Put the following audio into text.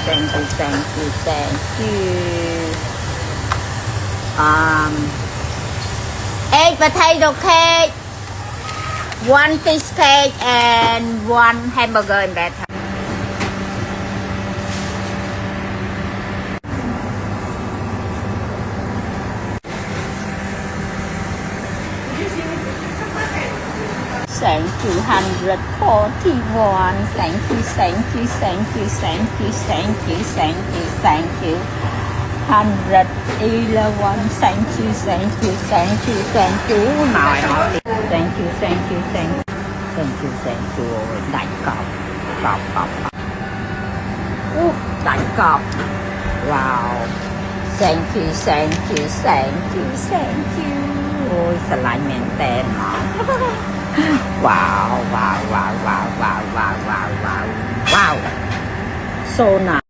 thank you, thank you, thank you. Egg potato cake, one fish cake, and one hamburger in that. Thank you, 141. Thank you, thank you, thank you, thank you, thank you, thank you, thank you. 111. Thank you, thank you, thank you, thank you. Nói. Thank you, thank you, thank you. Thank you, thank you. Đánh cọp. Cọp, cọp, cọp. Đánh cọp. Wow. Thank you, thank you, thank you, thank you. Ôi, slide men tên mà. Wow, wow, wow, wow, wow, wow, wow, wow, wow. So nice.